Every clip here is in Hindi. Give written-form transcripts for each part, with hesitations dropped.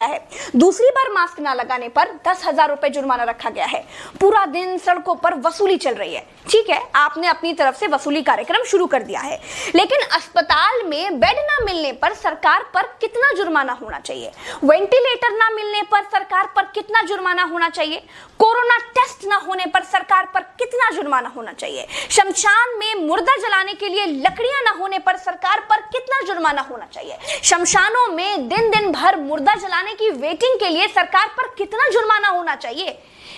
है। दूसरी बार मास्क ना लगाने पर 10,000 रुपए जुर्माना रखा गया है। पूरा दिन सड़कों पर वसूली चल रही है। ठीक है, आपने अपनी तरफ से वसूली कार्यक्रम शुरू कर दिया है, लेकिन अस्पताल में बेड ना मिलने पर सरकार पर कितना जुर्माना होना चाहिए? वेंटिलेटर ना मिलने पर सरकार पर कितना जुर्माना होना चाहिए? कोरोना टेस्ट ना होने पर सरकार पर कितना जुर्माना होना चाहिए? शमशान में मुर्दा जलाने के लिए लकड़ियां ना होने पर सरकार पर कितना जुर्माना होना चाहिए? शमशानों में दिन दिन भर मुर्दा जलाने की वेटिंग के लिए सरकार पर कितना जुर्माना होना चाहिए?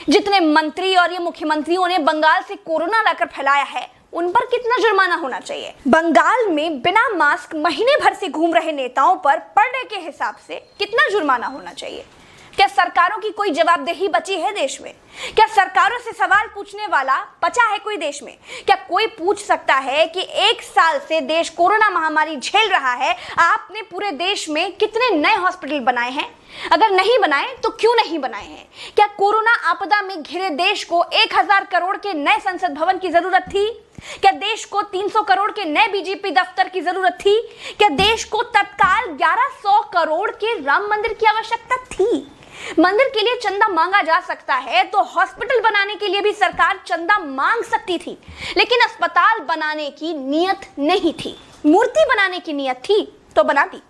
जितने मंत्री और ये मुख्यमंत्रियों ने बंगाल से कोरोना लाकर फैलाया है, उन पर कितना जुर्माना होना चाहिए? बंगाल में बिना मास्क महीने भर से घूम रहे नेताओं पर पर डे के हिसाब से कितना जुर्माना होना चाहिए? क्या सरकारों की कोई जवाबदेही बची है देश में? क्या सरकारों से सवाल पूछने वाला बचा है कोई देश में? क्या कोई पूछ सकता है कि 1 साल से देश कोरोना महामारी झेल रहा है, आपने पूरे देश में कितने नए हॉस्पिटल बनाए हैं? अगर नहीं बनाए तो क्यों नहीं बनाए हैं? क्या कोरोना आपदा में घिरे देश को 1,000 करोड़ के नए संसद भवन की जरूरत थी? क्या देश को 300 करोड़ के नए बीजेपी दफ्तर की जरूरत थी? क्या देश को तत्काल 1100 करोड़ के राम मंदिर की आवश्यकता थी? मंदिर के लिए चंदा मांगा जा सकता है तो हॉस्पिटल बनाने के लिए भी सरकार चंदा मांग सकती थी, लेकिन अस्पताल बनाने की नियत नहीं थी। मूर्ति बनाने की नियत थी तो बना दी।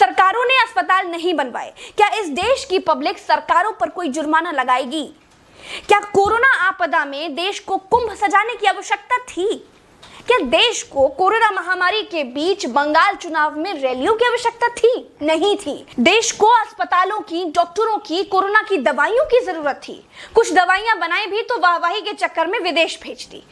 सरकारों ने अस्पताल नहीं बनवाए। क्या इस देश की पब्लिक सरकारों पर कोई जुर्माना लगाएगी? क्या कोरोना आपदा में देश को कुंभ सजाने की आवश्यकता थी? क्या देश को कोरोना महामारी के बीच बंगाल चुनाव में रैलियों की आवश्यकता थी? नहीं थी। देश को अस्पतालों की, डॉक्टरों की, कोरोना की दवाइयों की जरूरत थी। कुछ दवाइयां बनाई भी तो वाहवाही के चक्कर में विदेश भेज दी।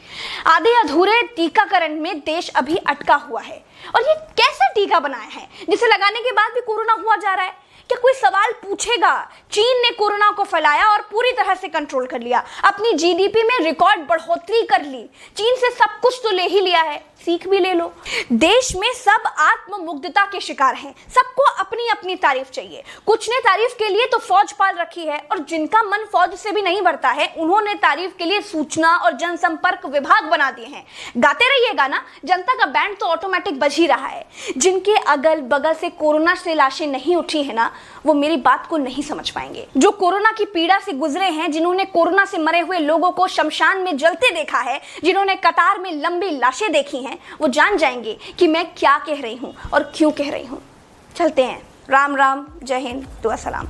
आधे अधूरे टीकाकरण में देश अभी अटका हुआ है। और ये कैसा टीका बनाया है जिसे लगाने के बाद भी कोरोना हुआ जा रहा है? क्या कोई सवाल पूछेगा? चीन ने कोरोना को फैलाया और पूरी तरह से कंट्रोल कर लिया। अपनी जीडीपी में रिकॉर्ड बढ़ोतरी कर ली। चीन से सब कुछ तो ले ही लिया है, सीख भी ले लो। देश में सब आत्ममुग्धता के शिकार हैं। सबको अपनी अपनी तारीफ चाहिए। कुछ ने तारीफ के लिए तो फौज पाल रखी है, और जिनका मन फौज से भी नहीं भरता है, उन्होंने तारीफ के लिए सूचना और जनसंपर्क विभाग बना दिए हैं। गाते रहिएगा ना, जनता का बैंड तो ऑटोमेटिक बज ही रहा है। जिनके अगल बगल से कोरोना से लाशें नहीं उठी है ना, वो मेरी बात को नहीं समझ पाएंगे। जो कोरोना की पीड़ा से गुजरे हैं, जिन्होंने कोरोना से मरे हुए लोगों को शमशान में जलते देखा है, जिन्होंने कतार में लंबी लाशें देखी हैं, वो जान जाएंगे कि मैं क्या कह रही हूं और क्यों कह रही हूं। चलते हैं। राम राम, जय हिंद, दुआ सलाम।